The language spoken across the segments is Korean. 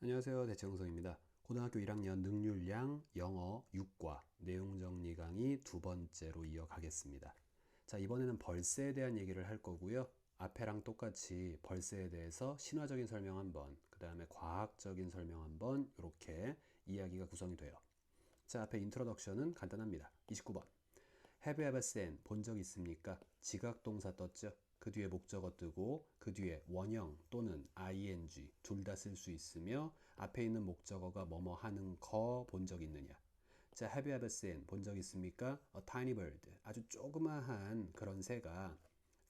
안녕하세요. 대체홍성입니다. 고등학교 1학년 능률량 영어 6과 내용 정리 강의 두 번째로 이어가겠습니다. 자, 이번에는 벌새에 대한 얘기를 할 거고요. 앞에랑 똑같이 벌새에 대해서 신화적인 설명 한번, 그 다음에 과학적인 설명 한번 이렇게 이야기가 구성이 돼요. 자, 앞에 인트로덕션은 간단합니다. 29번. Have you ever seen? 본 적 있습니까? 지각동사 떴죠? 그 뒤에 목적어 뜨고 그 뒤에 원형 또는 ing 둘 다 쓸 수 있으며 앞에 있는 목적어가 뭐뭐 하는 거 본 적 있느냐. 자, have you ever seen? 본 적 있습니까? A tiny bird. 아주 조그마한 그런 새가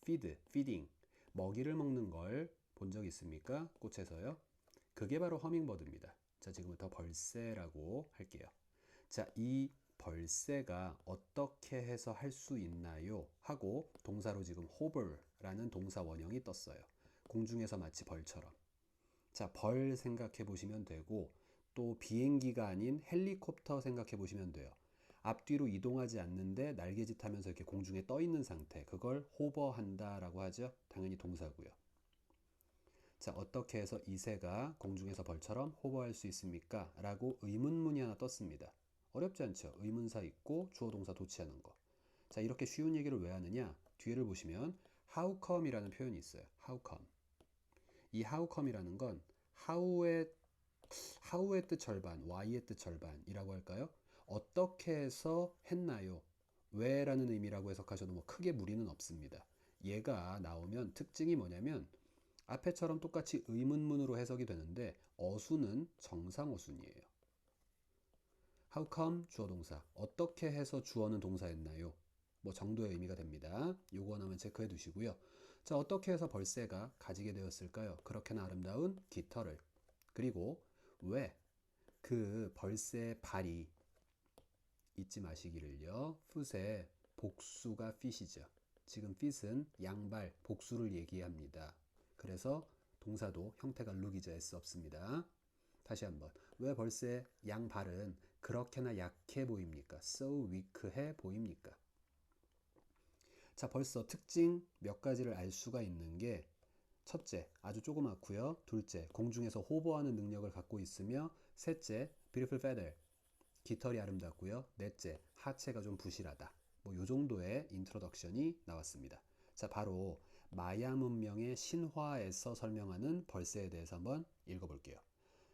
feeding. 먹이를 먹는 걸 본 적 있습니까? 꽃에서요. 그게 바로 허밍버드입니다. 자, 지금부터 벌새라고 할게요. 자, 이 벌새가 어떻게 해서 할 수 있나요? 하고 동사로 지금 hover라는 동사 원형이 떴어요. 공중에서 마치 벌처럼. 자, 벌 생각해 보시면 되고 또 비행기가 아닌 헬리콥터 생각해 보시면 돼요. 앞뒤로 이동하지 않는데 날개짓 하면서 이렇게 공중에 떠 있는 상태. 그걸 호버한다라고 하죠. 당연히 동사고요. 자, 어떻게 해서 이 새가 공중에서 벌처럼 호버할 수 있습니까? 라고 의문문이 하나 떴습니다. 어렵지 않죠? 의문사 있고 주어 동사 도치하는 거. 자, 이렇게 쉬운 얘기를 왜 하느냐? 뒤를 보시면 how come 이라는 표현이 있어요. how come. 이 how come이라는 건 how의 뜻 절반, why의 뜻 절반이라고 할까요? 어떻게 해서 했나요? 왜라는 의미라고 해석하셔도 뭐 크게 무리는 없습니다. 얘가 나오면 특징이 뭐냐면 앞에처럼 똑같이 의문문으로 해석이 되는데 어순은 정상어순이에요. How come 주어 동사. 어떻게 해서 주어는 동사였나요? 뭐 정도의 의미가 됩니다. 요거 하나만 체크해 두시고요. 자, 어떻게 해서 벌새가 가지게 되었을까요? 그렇게나 아름다운 깃털을. 그리고 왜 그 벌새의 발이 잊지 마시기를요. 풋의 복수가 fit이죠. 지금 fit은 양발, 복수를 얘기합니다. 그래서 동사도 형태가 look이죠. s 없습니다. 다시 한번. 왜 벌새 양발은 그렇게나 약해 보입니까? so weak해 보입니까? 자, 벌써 특징 몇 가지를 알 수가 있는 게 첫째, 아주 조그맣고요. 둘째, 공중에서 호버하는 능력을 갖고 있으며 셋째, beautiful feather, 깃털이 아름답고요. 넷째, 하체가 좀 부실하다. 뭐 요 정도의 인트로덕션이 나왔습니다. 자, 바로 마야 문명의 신화에서 설명하는 벌새에 대해서 한번 읽어볼게요.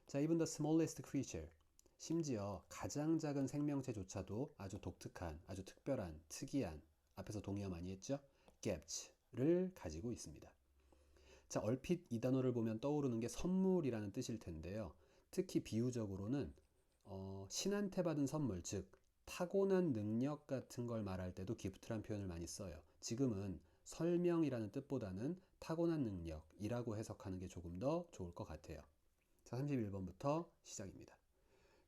자, even the smallest creature, 심지어 가장 작은 생명체조차도 아주 독특한, 아주 특별한, 특이한, 앞에서 동의어 많이 했죠? gaps를 가지고 있습니다. 자, 얼핏 이 단어를 보면 떠오르는 게 선물이라는 뜻일 텐데요. 특히 비유적으로는 신한테 받은 선물, 즉 타고난 능력 같은 걸 말할 때도 기프트란 표현을 많이 써요. 지금은 설명이라는 뜻보다는 타고난 능력이라고 해석하는 게 조금 더 좋을 것 같아요. 자, 31번부터 시작입니다.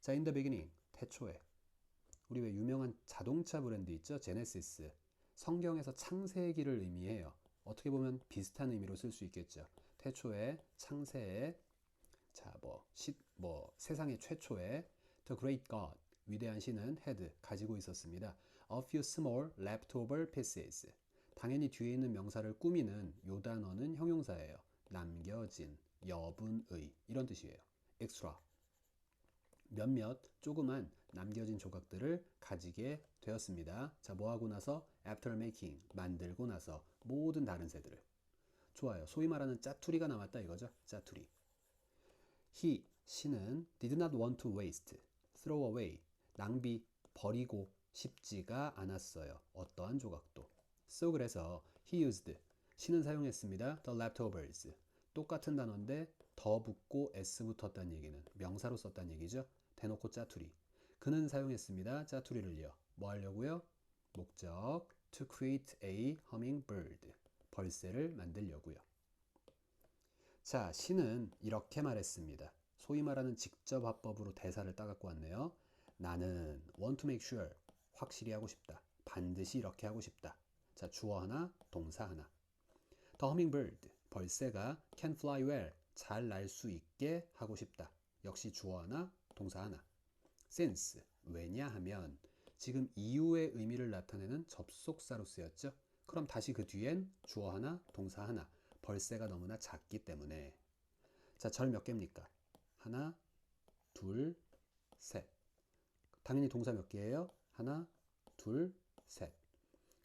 자, in the beginning, 태초에. 우리 왜 유명한 자동차 브랜드 있죠? 제네시스. 성경에서 창세기를 의미해요. 어떻게 보면 비슷한 의미로 쓸 수 있겠죠. 태초에, 창세에, 자, 세상의 최초에 The Great God, 위대한 신은 had, 가지고 있었습니다. A few small leftover pieces. 당연히 뒤에 있는 명사를 꾸미는 요 단어는 형용사예요. 남겨진, 여분의 이런 뜻이에요. extra. 몇몇 조그만 남겨진 조각들을 가지게 되었습니다. 자, 뭐 하고 나서? After making, 만들고 나서 모든 다른 새들을. 좋아요. 소위 말하는 짜투리가 남았다 이거죠. 짜투리. 신은 did not want to waste, throw away, 낭비, 버리고 싶지가 않았어요. 어떠한 조각도. So 그래서 he used, 신은 사용했습니다. The leftovers. 똑같은 단어인데 더 붙고 s 붙었다는 얘기는 명사로 썼다는 얘기죠. 대놓고 짜투리. 그는 사용했습니다. 짜투리를요. 뭐 하려고요? 목적 to create a hummingbird. 벌새를 만들려고요. 자, 신은 이렇게 말했습니다. 소위 말하는 직접 화법으로 대사를 따갖고 왔네요. 나는 want to make sure, 확실히 하고 싶다. 반드시 이렇게 하고 싶다. 자, 주어 하나, 동사 하나. The hummingbird, 벌새가 can fly well, 잘 날 수 있게 하고 싶다. 역시 주어 하나, 동사 하나. Since, 왜냐하면 지금 이유의 의미를 나타내는 접속사로 쓰였죠. 그럼 다시 그 뒤엔 주어 하나, 동사 하나. 벌새가 너무나 작기 때문에. 자, 절 몇 개입니까? 하나, 둘, 셋. 당연히 동사 몇 개예요? 하나, 둘, 셋.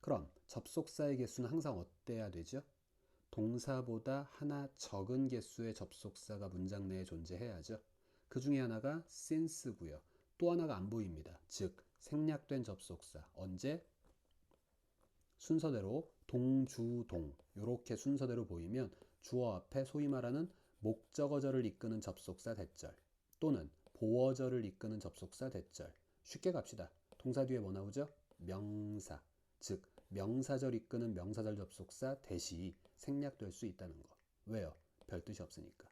그럼 접속사의 개수는 항상 어때야 되죠? 동사보다 하나 적은 개수의 접속사가 문장 내에 존재해야죠. 그 중에 하나가 since고요. 또 하나가 안 보입니다. 즉 생략된 접속사. 언제? 순서대로 동주동 이렇게 순서대로 보이면 주어 앞에 소위 말하는 목적어절을 이끄는 접속사 대절 또는 보어절을 이끄는 접속사 대절. 쉽게 갑시다. 동사 뒤에 뭐 나오죠? 명사. 즉 명사절 이끄는 명사절 접속사 대시 생략될 수 있다는 거. 왜요? 별 뜻이 없으니까.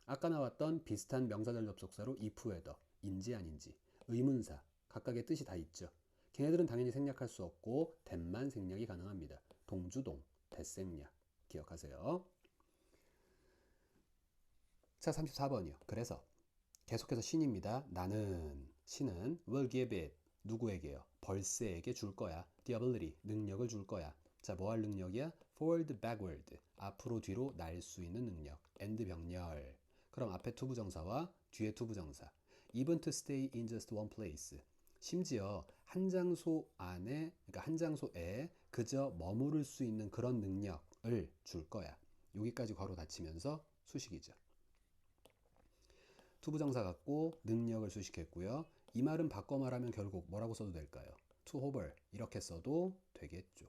아까 나왔던 비슷한 명사절 접속사로 if, whether, 인지 아닌지, 의문사 각각의 뜻이 다 있죠. 걔네들은 당연히 생략할 수 없고 that만 생략이 가능합니다. 동주동, that생략 기억하세요. 자, 34번이요. 그래서 계속해서 신입니다. 신은 will give it 누구에게요? 벌새에게 줄 거야. the ability 능력을 줄 거야. 자, 뭐 할 능력이야? forward, backward 앞으로 뒤로 날 수 있는 능력. and 병렬. 그럼 앞에 투부정사와 뒤에 투부정사. even to stay in just one place. 심지어 한 장소 안에, 그러니까 한 장소에 그저 머무를 수 있는 그런 능력을 줄 거야. 여기까지 괄호 닫히면서 수식이죠. 투부정사 같고 능력을 수식했고요. 이 말은 바꿔 말하면 결국 뭐라고 써도 될까요? to hover 이렇게 써도 되겠죠.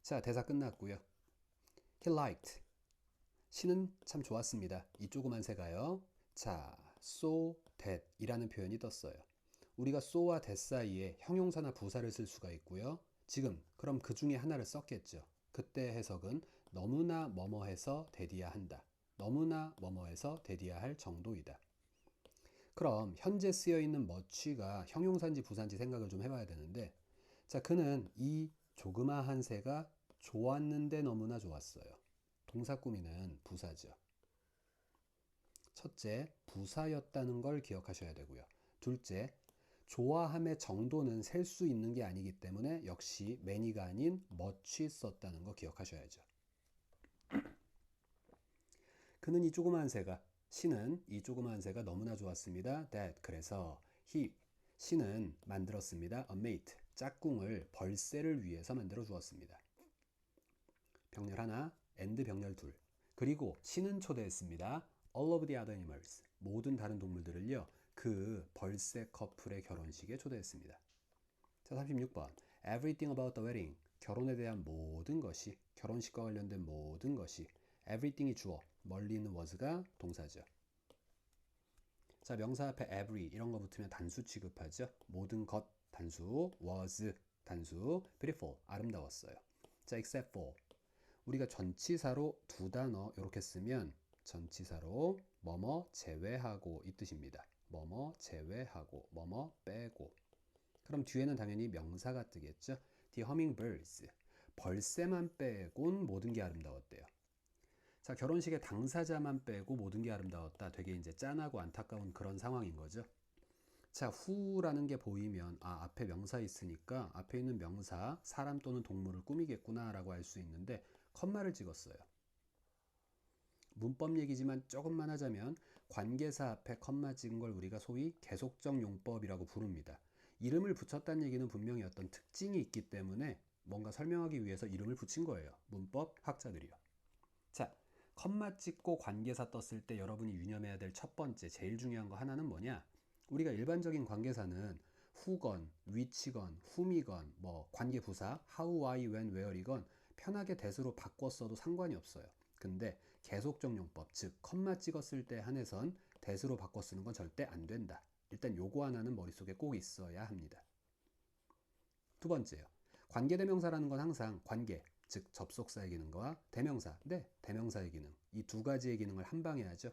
자, 대사 끝났고요. He liked. 신은 참 좋았습니다. 이 조그만 새가요. 자, so that 이라는 표현이 떴어요. 우리가 so와 that 사이에 형용사나 부사를 쓸 수가 있고요. 지금 그럼 그 중에 하나를 썼겠죠. 그때 해석은 너무나 뭐뭐해서 대디야 한다. 너무나 뭐뭐해서 대디야 할 정도이다. 그럼 현재 쓰여 있는 much가 형용사인지 부사인지 생각을 좀 해봐야 되는데, 자, 그는 이 조그마한 새가 좋았는데 너무나 좋았어요. 동사 꾸미는 부사죠. 첫째, 부사였다는 걸 기억하셔야 되고요. 둘째, 좋아함의 정도는 셀 수 있는 게 아니기 때문에 역시 many가 아닌 much 썼다는 거 기억하셔야죠. 그는 이 조그마한 새가, 신은 이 조그마한 새가 너무나 좋았습니다. that, 그래서 신은 만들었습니다. a mate, 짝꿍을 벌새를 위해서 만들어 주었습니다. 병렬 하나, and 병렬 둘. 그리고 신은 초대했습니다. all of the other animals, 모든 다른 동물들을요. 그 벌새 커플의 결혼식에 초대했습니다. 자, 36번. Everything about the wedding. 결혼에 대한 모든 것이, 결혼식과 관련된 모든 것이. everything이 주어, 멀리 있는 was가 동사죠. 자, 명사 앞에 every 이런 거 붙으면 단수 취급하죠. 모든 것 단수, was 단수, beautiful 아름다웠어요. 자, except for 우리가 전치사로 두 단어 이렇게 쓰면 전치사로 뭐뭐 제외하고 이 뜻입니다. 뭐뭐 제외하고 뭐뭐 빼고. 그럼 뒤에는 당연히 명사가 뜨겠죠. The hummingbirds 벌새만 빼곤 모든 게 아름다웠대요. 자, 결혼식의 당사자만 빼고 모든 게 아름다웠다. 되게 이제 짠하고 안타까운 그런 상황인 거죠. 자, who라는 게 보이면 앞에 명사 있으니까 앞에 있는 명사 사람 또는 동물을 꾸미겠구나 라고 할 수 있는데 컴마를 찍었어요. 문법 얘기지만 조금만 하자면 관계사 앞에 컴마 찍은 걸 우리가 소위 계속적 용법이라고 부릅니다. 이름을 붙였다는 얘기는 분명히 어떤 특징이 있기 때문에 뭔가 설명하기 위해서 이름을 붙인 거예요. 문법 학자들이요. 자, 컴마 찍고 관계사 떴을 때 여러분이 유념해야 될 첫 번째 제일 중요한 거 하나는 뭐냐? 우리가 일반적인 관계사는 who건, which건, whom이건, 뭐 관계부사 how, why, when, where이건 편하게 that으로 바꿔 써도 상관이 없어요. 근데 계속적 용법, 즉 컴마 찍었을 때 한해선 that으로 바꿔 쓰는 건 절대 안 된다. 일단 요거 하나는 머릿속에 꼭 있어야 합니다. 두 번째요. 관계대명사라는 건 항상 관계, 즉 접속사의 기능과 대명사, 대명사의 기능 이 두 가지의 기능을 한 방에 하죠.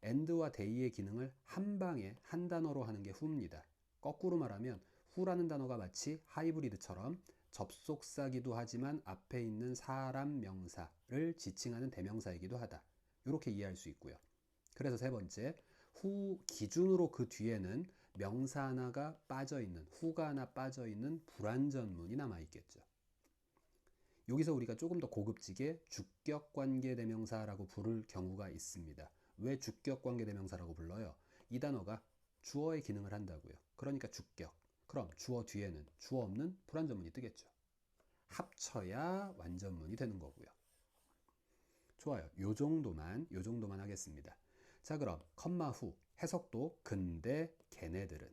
and와 they의 기능을 한 방에 한 단어로 하는 게 who입니다. 거꾸로 말하면 who라는 단어가 마치 하이브리드처럼 접속사기도 하지만 앞에 있는 사람 명사를 지칭하는 대명사이기도 하다. 이렇게 이해할 수 있고요. 그래서 세 번째, who 기준으로 그 뒤에는 명사 하나가 빠져있는, who가 하나 빠져있는 불완전문이 남아있겠죠. 여기서 우리가 조금 더 고급지게 주격관계대명사라고 부를 경우가 있습니다. 왜 주격 관계대명사라고 불러요? 이 단어가 주어의 기능을 한다고요. 그러니까 주격. 그럼 주어 뒤에는 주어 없는 불완전문이 뜨겠죠. 합쳐야 완전문이 되는 거고요. 좋아요. 요 정도만 하겠습니다. 자, 그럼 컴마 후 해석도 근데 걔네들은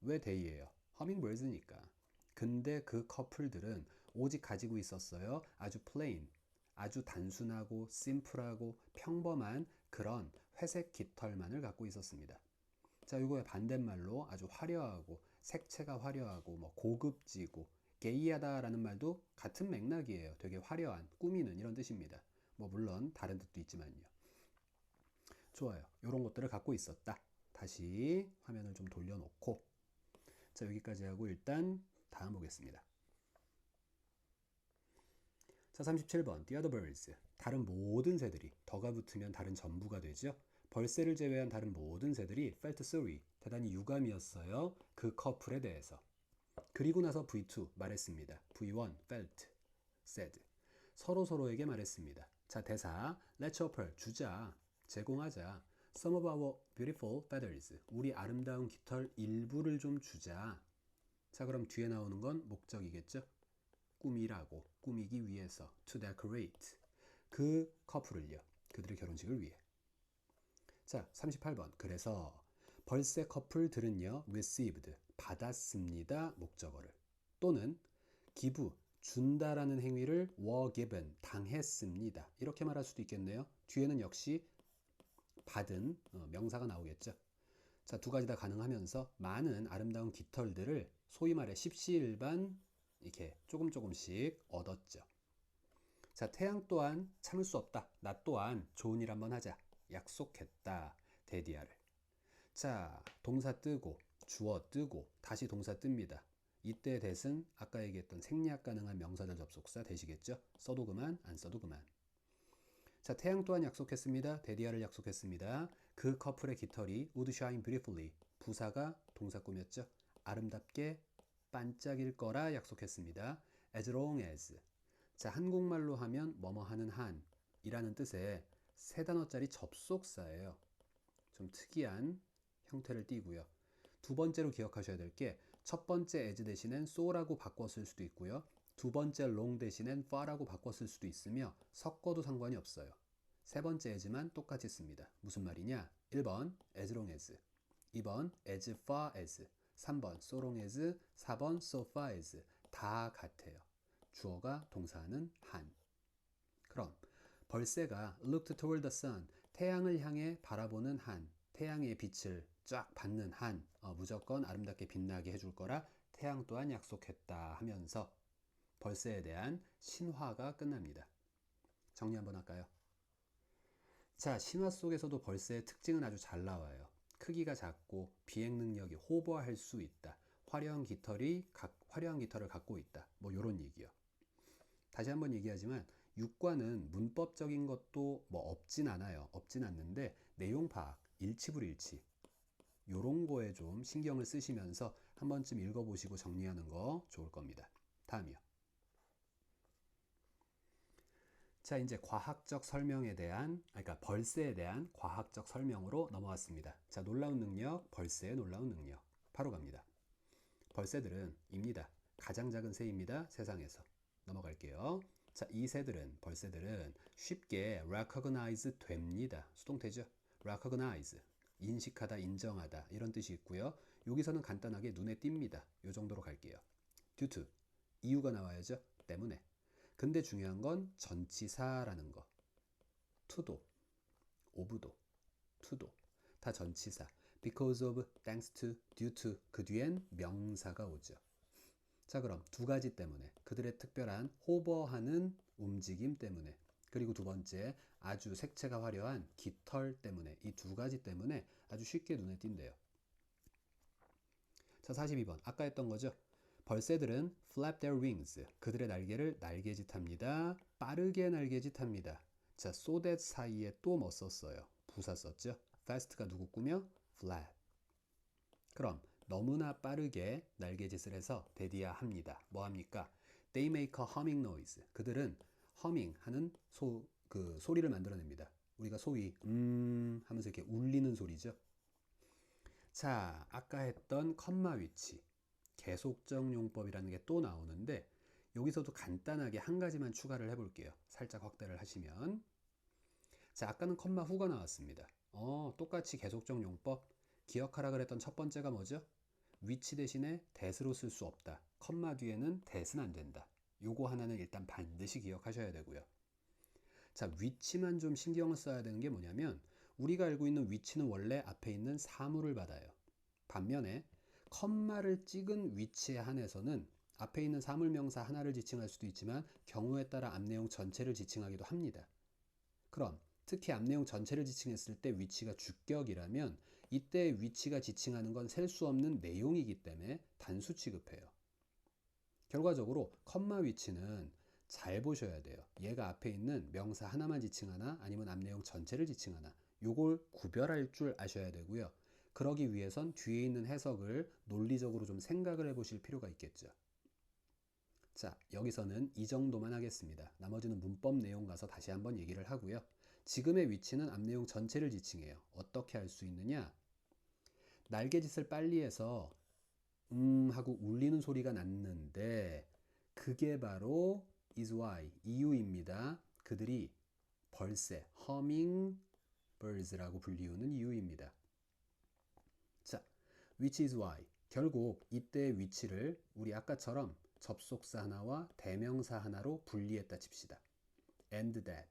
왜 they예요? 허밍버즈니까. 근데 그 커플들은 오직 가지고 있었어요. 아주 plain, 아주 단순하고 심플하고 평범한 그런 회색 깃털만을 갖고 있었습니다. 자, 이거의 반대말로 아주 화려하고 색채가 화려하고 뭐 고급지고 게이하다라는 말도 같은 맥락이에요. 되게 화려한, 꾸미는 이런 뜻입니다. 뭐 물론 다른 뜻도 있지만요. 좋아요. 이런 것들을 갖고 있었다. 다시 화면을 좀 돌려놓고 자, 여기까지 하고 일단 다음 보겠습니다. 자, 37번 The other birds. 다른 모든 새들이 더가 붙으면 다른 전부가 되죠. 벌새를 제외한 다른 모든 새들이 felt sorry. 대단히 유감이었어요. 그 커플에 대해서. 그리고 나서 V2 말했습니다. V1 felt, said. 서로에게 말했습니다. 자, 대사 let's offer 주자, 제공하자. Some of our beautiful feathers. 우리 아름다운 깃털 일부를 좀 주자. 자, 그럼 뒤에 나오는 건 목적이겠죠? 꾸미라고, 꾸미기 위해서 to decorate. 그 커플을요. 그들의 결혼식을 위해. 자, 38번. 그래서 벌새 커플들은요. received. 받았습니다. 목적어를. 또는 give. 준다라는 행위를 were given. 당했습니다. 이렇게 말할 수도 있겠네요. 뒤에는 역시 받은 명사가 나오겠죠. 자, 두 가지 다 가능하면서 많은 아름다운 깃털들을 소위 말해 십시일반 이렇게 조금씩 얻었죠. 자, 태양 또한 참을 수 없다. 나 또한 좋은 일 한번 하자. 약속했다. 데디아를. 자, 동사 뜨고 주어 뜨고 다시 동사 뜹니다. 이때 대신 아까 얘기했던 생략 가능한 명사절 접속사 되시겠죠? 써도 그만, 안 써도 그만. 자, 태양 또한 약속했습니다. 데디아를 약속했습니다. 그 커플의 깃털이 would shine beautifully. 부사가 동사 꾸몄죠? 아름답게 반짝일 거라 약속했습니다. as long as. 자, 한국말로 하면 뭐뭐 하는 한 이라는 뜻의 세 단어짜리 접속사예요. 좀 특이한 형태를 띠고요. 두 번째로 기억하셔야 될 게 첫 번째 as 대신엔 so라고 바꿨을 수도 있고요. 두 번째 long 대신엔 far라고 바꿨을 수도 있으며 섞어도 상관이 없어요. 세 번째 as만 똑같이 씁니다. 무슨 말이냐? 1번 as long as, 2번 as far as, 3번 so long as, 4번 so far as 다 같아요. 주어가 동사는 한. 그럼 벌새가 looked toward the sun, 태양을 향해 바라보는 한, 태양의 빛을 쫙 받는 한, 무조건 아름답게 빛나게 해줄 거라 태양 또한 약속했다 하면서 벌새에 대한 신화가 끝납니다. 정리 한번 할까요? 자, 신화 속에서도 벌새의 특징은 아주 잘 나와요. 크기가 작고 비행 능력이 호버할 수 있다. 화려한 깃털을 갖고 있다. 뭐 이런 얘기요. 다시 한번 얘기하지만 육과는 문법적인 것도 뭐 없진 않아요. 없진 않는데 내용 파악, 일치불일치 요런 거에 좀 신경을 쓰시면서 한 번쯤 읽어보시고 정리하는 거 좋을 겁니다. 다음이요. 자, 이제 과학적 설명에 대한, 그러니까 벌새에 대한 과학적 설명으로 넘어왔습니다. 자, 놀라운 능력, 벌새의 놀라운 능력. 바로 갑니다. 벌새들은 입니다. 가장 작은 새입니다. 세상에서. 넘어갈게요. 자, 이 새들은, 벌새들은 쉽게 recognize 됩니다. 수동태죠. recognize. 인식하다, 인정하다 이런 뜻이 있고요. 여기서는 간단하게 눈에 띕니다. 요 정도로 갈게요. due to. 이유가 나와야죠. 때문에. 근데 중요한 건 전치사라는 거. to도, of도, to도 다 전치사. because of, thanks to, due to 그 뒤엔 명사가 오죠. 자, 그럼 두 가지 때문에 그들의 특별한 호버하는 움직임 때문에 그리고 두 번째 아주 색채가 화려한 깃털 때문에 이 두 가지 때문에 아주 쉽게 눈에 띈대요. 자, 42번 아까 했던 거죠. 벌새들은 flap their wings. 그들의 날개를 날개짓합니다. 빠르게 날개짓합니다. 자, so that 사이에 또 뭐 썼어요? 부사 썼죠? fast가 누구 꾸며? flap. 그럼 너무나 빠르게 날개짓을 해서 대디야 합니다. 뭐 합니까? They make a humming noise. 그들은 humming 하는 소리를 만들어냅니다. 우리가 소위 하면서 이렇게 소리죠. 자, 아까 했던 컴마 위치, 계속적 용법이라는 게 또 나오는데 여기서도 간단하게 한 가지만 추가를 해볼게요. 살짝 확대를 하시면, 자, 아까는 컴마 후가 나왔습니다. 똑같이 계속적 용법 기억하라 그랬던 첫 번째가 뭐죠? 위치 대신에 that으로 쓸 수 없다. 컴마 뒤에는 that은 안 된다. 요거 하나는 일단 반드시 기억하셔야 되고요. 자, 위치만 좀 신경을 써야 되는 게 뭐냐면 우리가 알고 있는 위치는 원래 앞에 있는 사물을 받아요. 반면에 컴마를 찍은 위치에 한해서는 앞에 있는 사물 명사 하나를 지칭할 수도 있지만 경우에 따라 앞 내용 전체를 지칭하기도 합니다. 그럼 특히 앞 내용 전체를 지칭했을 때 위치가 주격이라면 이때 위치가 지칭하는 건 셀 수 없는 내용이기 때문에 단수 취급해요. 결과적으로 컴마 위치는 잘 보셔야 돼요. 얘가 앞에 있는 명사 하나만 지칭하나 아니면 앞 내용 전체를 지칭하나 요걸 구별할 줄 아셔야 되고요. 그러기 위해선 뒤에 있는 해석을 논리적으로 좀 생각을 해보실 필요가 있겠죠. 자, 여기서는 이 정도만 하겠습니다. 나머지는 문법 내용 가서 다시 한번 얘기를 하고요. 지금의 위치는 앞 내용 전체를 지칭해요. 어떻게 할 수 있느냐? 날개짓을 빨리 해서 하고 울리는 소리가 났는데 그게 바로 is why, 이유입니다. 그들이 벌새, hummingbirds라고 불리우는 이유입니다. 자, which is why. 결국 이때의 위치를 우리 아까처럼 접속사 하나와 대명사 하나로 분리했다 칩시다. and that.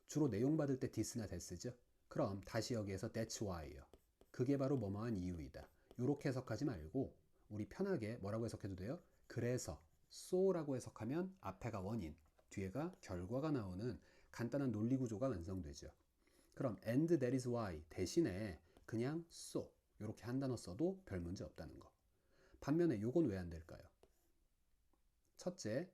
주로 내용 받을 때 this나 that죠. 그럼 다시 여기에서 that's why예요. 그게 바로 뭐뭐한 이유이다. 이렇게 해석하지 말고 우리 편하게 뭐라고 해석해도 돼요? 그래서 so라고 해석하면 앞에가 원인, 뒤에가 결과가 나오는 간단한 논리 구조가 완성되죠. 그럼 and that is why 대신에 그냥 so 이렇게 한 단어 써도 별 문제 없다는 거. 반면에 요건 왜 안 될까요? 첫째,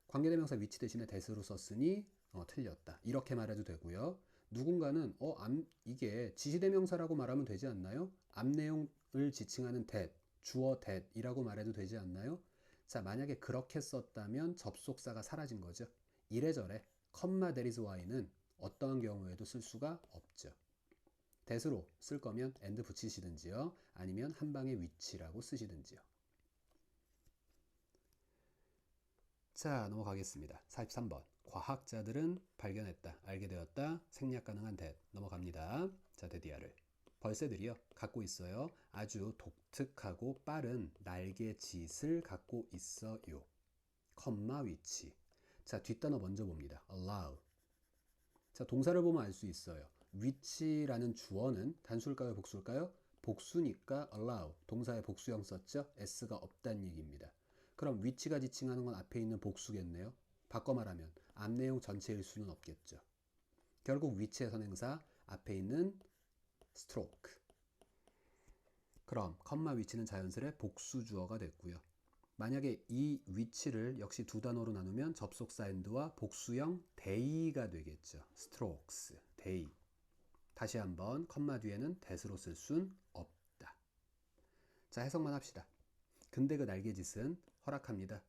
관계대명사 위치 대신에 that으로 썼으니 틀렸다. 이렇게 말해도 되고요. 누군가는 이게 지시대명사라고 말하면 되지 않나요? 앞 내용을 지칭하는 that, 주어 that이라고 말해도 되지 않나요? 자, 만약에 그렇게 썼다면 접속사가 사라진 거죠. 이래저래 컴마 that is why는 어떠한 경우에도 쓸 수가 없죠. that으로 쓸 거면 and 붙이시든지요. 아니면 한 방의 위치라고 쓰시든지요. 자, 넘어가겠습니다. 43번. 과학자들은 발견했다, 알게 되었다, 생략 가능한 that. 넘어갑니다. 자, 데디아를. 벌새들이요, 갖고 있어요. 아주 독특하고 빠른 날개짓을 갖고 있어요. 컴마 위치. 자, 뒷단어 먼저 봅니다. allow. 자, 동사를 보면 알 수 있어요. 위치라는 주어는 단수일까요, 복수일까요? 복수니까 allow. 동사의 복수형 썼죠? s가 없다는 얘기입니다. 그럼 위치가 지칭하는 건 앞에 있는 복수겠네요. 바꿔 말하면 앞 내용 전체일 수는 없겠죠. 결국 위치의 선행사 앞에 있는 stroke. 그럼 컴마 위치는 자연스레 복수 주어가 됐고요. 만약에 이 위치를 역시 두 단어로 나누면 접속사 and와 복수형 they가 되겠죠. strokes, they. 다시 한번 컴마 뒤에는 that으로 쓸 순 없다. 자, 해석만 합시다. 근데 그 날개짓은 허락합니다.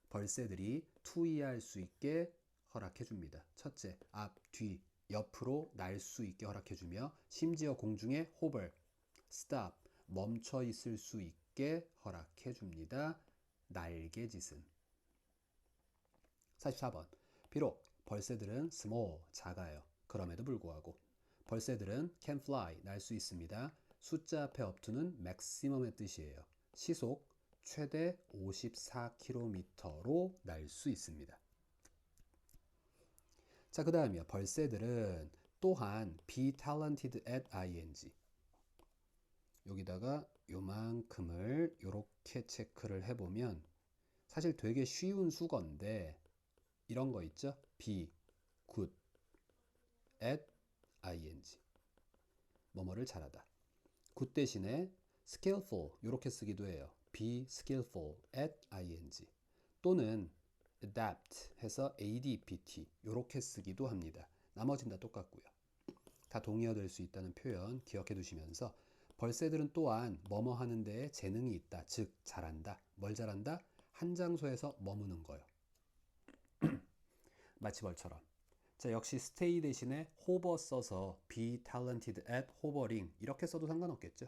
벌새들이 투이할 수 있게 허락해 줍니다. 첫째, 앞, 뒤, 옆으로 날 수 있게 허락해 주며 심지어 공중에 hover, stop, 멈춰 있을 수 있게 허락해 줍니다. 날개짓은. 44번. 비록 벌새들은 small, 작아요. 그럼에도 불구하고 벌새들은 can fly, 날 수 있습니다. 숫자 앞에 upto는 maximum의 뜻이에요. 시속 최대 54km로 날 수 있습니다. 자, 그 다음이요. 벌새들은 또한 be talented at ing. 여기다가 요만큼을 요렇게 체크를 해보면 사실 되게 쉬운 수건데 이런 거 있죠? be good at ing. 뭐뭐를 잘하다. good 대신에 skillful 이렇게 쓰기도 해요. be skillful at ing. 또는 adapt 해서 adpt 이렇게 쓰기도 합니다. 나머진 다 똑같고요. 다 동의어 될 수 있다는 표현 기억해 두시면서 벌새들은 또한 뭐뭐 하는 데에 재능이 있다. 즉 잘한다. 뭘 잘한다? 한 장소에서 머무는 거요. 마치 벌처럼. 자, 역시 stay 대신에 hover 써서 be talented at hovering 이렇게 써도 상관없겠죠.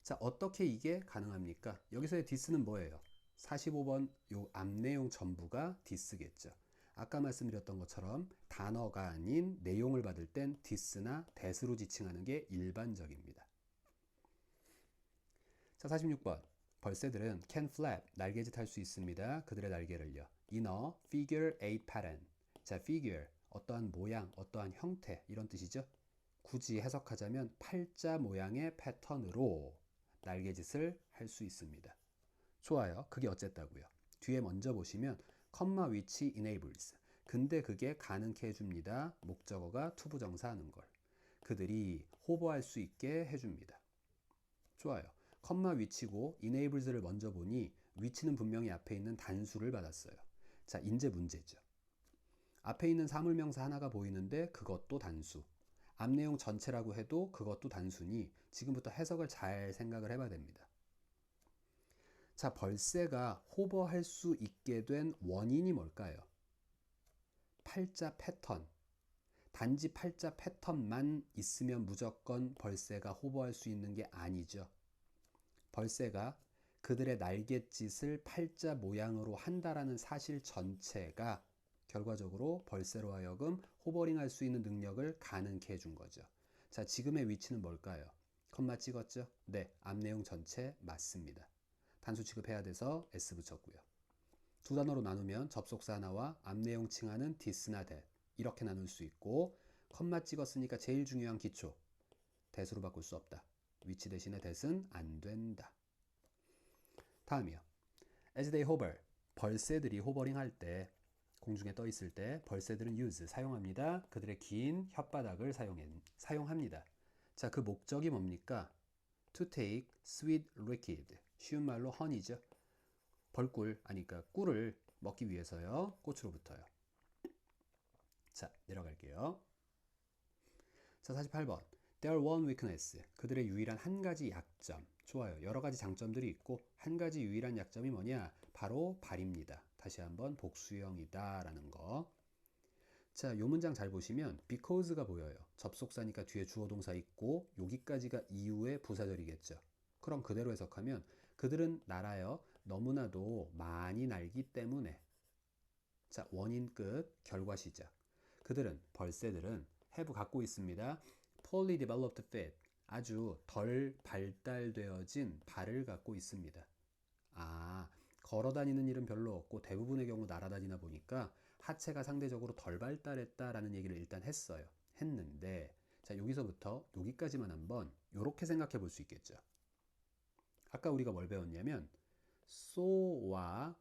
자, 어떻게 이게 가능합니까? 여기서의 this는 뭐예요? 45번 요 앞 내용 전부가 this겠죠. 아까 말씀드렸던 것처럼 단어가 아닌 내용을 받을 땐 this나 that으로 지칭하는 게 일반적입니다. 자, 46번. 벌새들은 can flap, 날개짓 할 수 있습니다. 그들의 날개를요. in a figure 8 pattern. 자, figure, 어떠한 모양, 어떠한 형태 이런 뜻이죠. 굳이 해석하자면 팔자 모양의 패턴으로 날개짓을 할 수 있습니다. 좋아요. 그게 어쨌다고요. 뒤에 먼저 보시면 comma which enables. 근데 그게 가능케 해줍니다. 목적어가 투부정사하는 걸. 그들이 호버할 수 있게 해줍니다. 좋아요. 컴마 위치고 enables를 먼저 보니 위치는 분명히 앞에 있는 단수를 받았어요. 자, 이제 문제죠. 앞에 있는 사물명사 하나가 보이는데 그것도 단수. 앞 내용 전체라고 해도 그것도 단수니 지금부터 해석을 잘 생각을 해봐야 됩니다. 자, 벌새가 호버할 수 있게 된 원인이 뭘까요? 팔자 패턴. 단지 팔자 패턴만 있으면 무조건 벌새가 호버할 수 있는 게 아니죠. 벌새가 그들의 날갯짓을 팔자 모양으로 한다라는 사실 전체가 결과적으로 벌새로 하여금 호버링 할 수 있는 능력을 가능케 해준 거죠. 자, 지금의 위치는 뭘까요? 컴마 찍었죠? 네, 앞 내용 전체 맞습니다. 단수 취급해야 돼서 S 붙였고요. 두 단어로 나누면 접속사 하나와 앞 내용 칭하는 this나 that 이렇게 나눌 수 있고 컴마 찍었으니까 제일 중요한 기초 that으로 바꿀 수 없다. 위치 대신에 that은 안 된다. 다음이요. As they hover, 벌새들이 호버링 할 때, 공중에 떠 있을 때 벌새들은 use, 사용합니다. 그들의 긴 혓바닥을 사용합니다. 자, 그 목적이 뭡니까? To take sweet liquid, 쉬운 말로 honey죠. 벌꿀, 그러니까 꿀을 먹기 위해서요. 꽃으로부터요. 자, 내려갈게요. 자, 48번. Their one weakness, 그들의 유일한 한 가지 약점. 좋아요. 여러 가지 장점들이 있고 한 가지 유일한 약점이 뭐냐? 바로 발입니다. 다시 한번 복수형이다 라는 거. 자, 요 문장 잘 보시면 because가 보여요. 접속사니까 뒤에 주어 동사 있고 여기까지가 이후의 부사절이겠죠. 그럼 그대로 해석하면 그들은 날아요. 너무나도 많이 날기 때문에. 자, 원인 끝, 결과 시작. 그들은, 벌새들은 have 갖고 있습니다. poorly developed feet, 아주 덜 발달되어진 발을 갖고 있습니다. 아, 걸어다니는 일은 별로 없고 대부분의 경우 날아다니나 보니까 하체가 상대적으로 덜 발달했다라는 얘기를 일단 했는데 자, 여기서부터 여기까지만 한번 이렇게 생각해 볼 수 있겠죠. 아까 우리가 뭘 배웠냐면 so와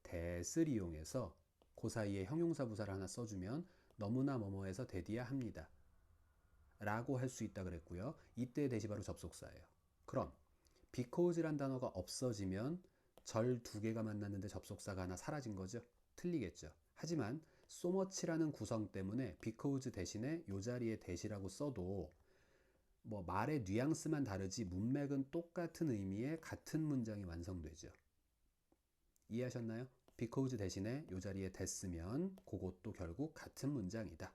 that을 이용해서 그 사이에 형용사 부사를 하나 써주면 너무나 뭐뭐해서 that이야 합니다 라고 할 수 있다 그랬고요. 이때 that이 바로 접속사예요. 그럼 because란 단어가 없어지면 절 두 개가 만났는데 접속사가 하나 사라진 거죠. 틀리겠죠. 하지만 so much라는 구성 때문에 because 대신에 요 자리에 that이라고 써도 뭐 말의 뉘앙스만 다르지 문맥은 똑같은 의미의 같은 문장이 완성되죠. 이해하셨나요? because 대신에 요 자리에 that 쓰면 그것도 결국 같은 문장이다.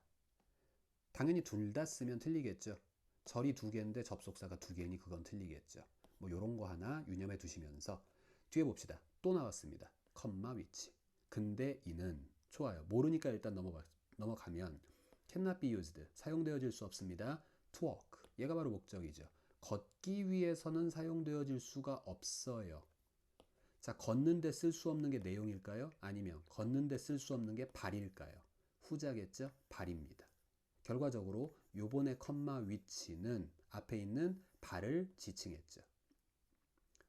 당연히 둘 다 쓰면 틀리겠죠. 절이 두 개인데 접속사가 두 개니 그건 틀리겠죠. 뭐 요런 거 하나 유념해 두시면서 뒤에 봅시다. 또 나왔습니다. 컴마 위치. 근데 이는 좋아요. 모르니까 일단 넘어가면 cannot be used. 사용되어질 수 없습니다. to walk. 얘가 바로 목적이죠. 걷기 위해서는 사용되어질 수가 없어요. 자, 걷는데 쓸 수 없는 게 내용일까요? 아니면 걷는데 쓸 수 없는 게 발일까요? 후자겠죠? 발입니다. 결과적으로 요번에 컴마 위치는 앞에 있는 발을 지칭했죠.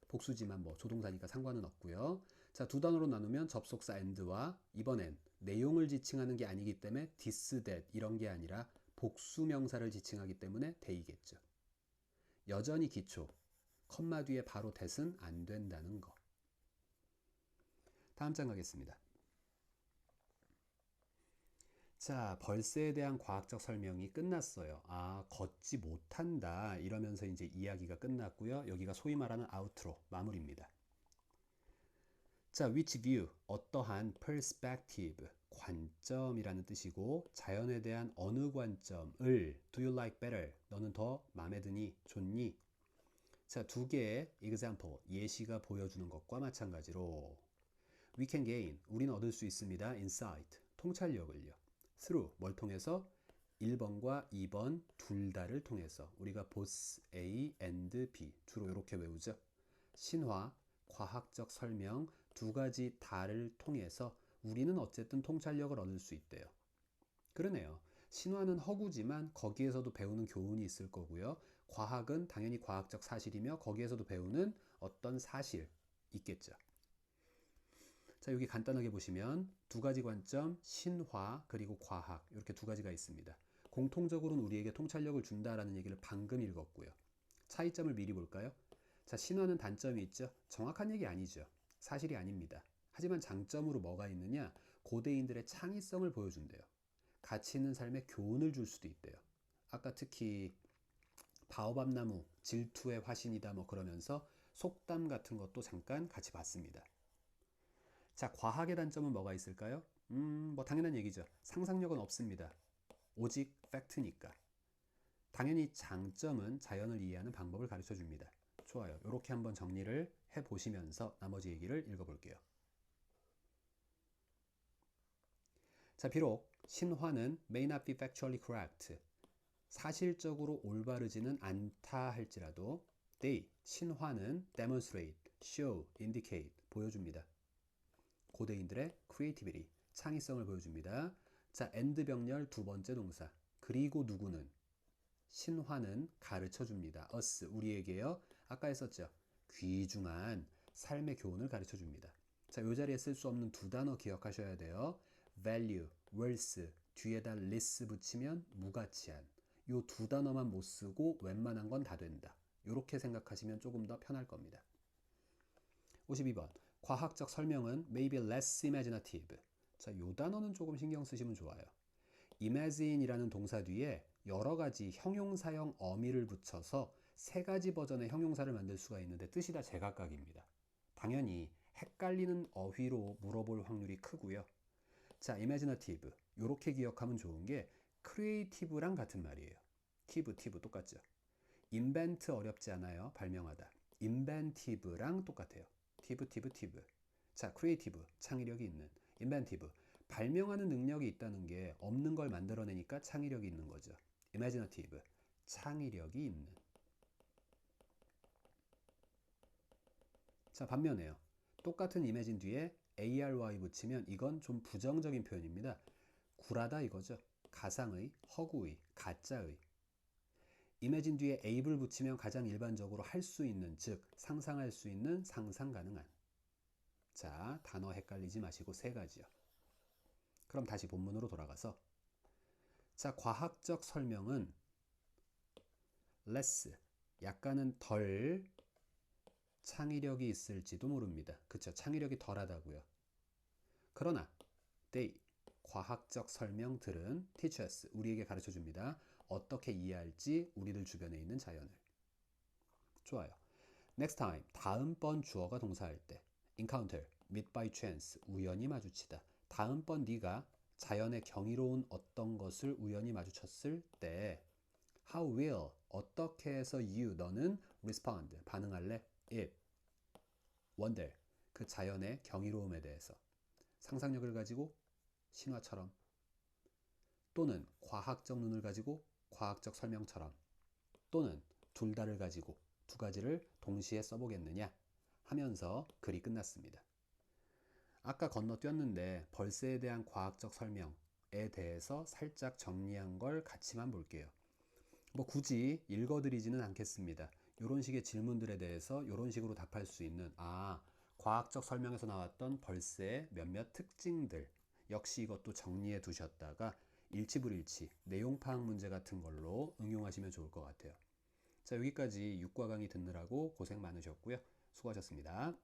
복수지만 뭐 조동사니까 상관은 없고요. 자, 두 단어로 나누면 접속사 and와 이번엔 내용을 지칭하는 게 아니기 때문에 this, that 이런 게 아니라 복수 명사를 지칭하기 때문에 they겠죠. 여전히 기초. 컴마 뒤에 바로 that은 안 된다는 거. 다음 장 가겠습니다. 자, 벌새에 대한 과학적 설명이 끝났어요. 아, 걷지 못한다 이러면서 이제 이야기가 끝났고요. 여기가 소위 말하는 아우트로 마무리입니다. 자, which view, 어떠한 perspective, 관점이라는 뜻이고 자연에 대한 어느 관점을 do you like better? 너는 더 마음에 드니? 좋니? 자, 두 개의 example, 예시가 보여주는 것과 마찬가지로 we can gain, 우리는 얻을 수 있습니다. insight, 통찰력을요. through, 뭘 통해서? 1번과 2번 둘 다를 통해서 우리가 both A and B 주로 이렇게 외우죠. 신화, 과학적 설명 두 가지 다를 통해서 우리는 어쨌든 통찰력을 얻을 수 있대요. 그러네요. 신화는 허구지만 거기에서도 배우는 교훈이 있을 거고요. 과학은 당연히 과학적 사실이며 거기에서도 배우는 어떤 사실 있겠죠. 자, 여기 간단하게 보시면 두 가지 관점, 신화 그리고 과학 이렇게 두 가지가 있습니다. 공통적으로는 우리에게 통찰력을 준다라는 얘기를 방금 읽었고요. 차이점을 미리 볼까요? 자, 신화는 단점이 있죠. 정확한 얘기 아니죠. 사실이 아닙니다. 하지만 장점으로 뭐가 있느냐? 고대인들의 창의성을 보여준대요. 가치 있는 삶에 교훈을 줄 수도 있대요. 아까 특히 바오밥나무, 질투의 화신이다 뭐 그러면서 속담 같은 것도 잠깐 같이 봤습니다. 자, 과학의 단점은 뭐가 있을까요? 뭐 당연한 얘기죠. 상상력은 없습니다. 오직 팩트니까. 당연히 장점은 자연을 이해하는 방법을 가르쳐 줍니다. 좋아요. 이렇게 한번 정리를 해보시면서 나머지 얘기를 읽어볼게요. 자, 비록 신화는 may not be factually correct. 사실적으로 올바르지는 않다 할지라도 they, 신화는 demonstrate, show, indicate, 보여줍니다. 고대인들의 creativity, 창의성을 보여줍니다. 자, and 병렬 두 번째 동사. 그리고 누구는? 신화는 가르쳐줍니다. us, 우리에게요. 아까 했었죠. 귀중한 삶의 교훈을 가르쳐줍니다. 자, 이 자리에 쓸 수 없는 두 단어 기억하셔야 돼요. value, worth, 뒤에다 less 붙이면 무가치한. 이 두 단어만 못 쓰고 웬만한 건 다 된다. 이렇게 생각하시면 조금 더 편할 겁니다. 52번. 과학적 설명은 maybe less imaginative. 자, 이 단어는 조금 신경 쓰시면 좋아요. imagine이라는 동사 뒤에 여러 가지 형용사형 어미를 붙여서 세 가지 버전의 형용사를 만들 수가 있는데 뜻이 다 제각각입니다. 당연히 헷갈리는 어휘로 물어볼 확률이 크고요. 자, imaginative. 이렇게 기억하면 좋은 게 creative랑 같은 말이에요. tive 똑같죠. invent 어렵지 않아요. 발명하다. inventive랑 똑같아요. tive. 자, creative, 창의력이 있는. inventive, 발명하는 능력이 있다는 게 없는 걸 만들어내니까 창의력이 있는 거죠. imaginative, 창의력이 있는. 자, 반면에요. 똑같은 imagine 뒤에 ARY 붙이면 이건 좀 부정적인 표현입니다. 굴하다 이거죠. 가상의, 허구의, 가짜의. imagine 뒤에 able 붙이면 가장 일반적으로 할 수 있는, 즉 상상할 수 있는, 상상 가능한. 자, 단어 헷갈리지 마시고 세 가지요. 그럼 다시 본문으로 돌아가서 자, 과학적 설명은 less, 약간은 덜 창의력이 있을지도 모릅니다. 그쵸? 창의력이 덜하다고요. 그러나 they, 과학적 설명들은 teach us, 우리에게 가르쳐 줍니다. 어떻게 이해할지 우리들 주변에 있는 자연을. 좋아요. next time, 다음번 주어가 동사할 때 encounter, meet by chance, 우연히 마주치다. 다음번 네가 자연의 경이로운 어떤 것을 우연히 마주쳤을 때 how will, 어떻게 해서 you, 너는 respond, 반응할래? if, wonder, 그 자연의 경이로움에 대해서 상상력을 가지고 신화처럼 또는 과학적 눈을 가지고 과학적 설명처럼 또는 둘 다를 가지고 두 가지를 동시에 써보겠느냐 하면서 글이 끝났습니다. 아까 건너뛰었는데 벌새에 대한 과학적 설명에 대해서 살짝 정리한 걸 같이만 볼게요. 뭐 굳이 읽어드리지는 않겠습니다. 이런 식의 질문들에 대해서 이런 식으로 답할 수 있는 과학적 설명에서 나왔던 벌새의 몇몇 특징들 역시 이것도 정리해 두셨다가 일치불일치, 내용 파악 문제 같은 걸로 응용하시면 좋을 것 같아요. 자, 여기까지 6과 강의 듣느라고 고생 많으셨고요. 수고하셨습니다.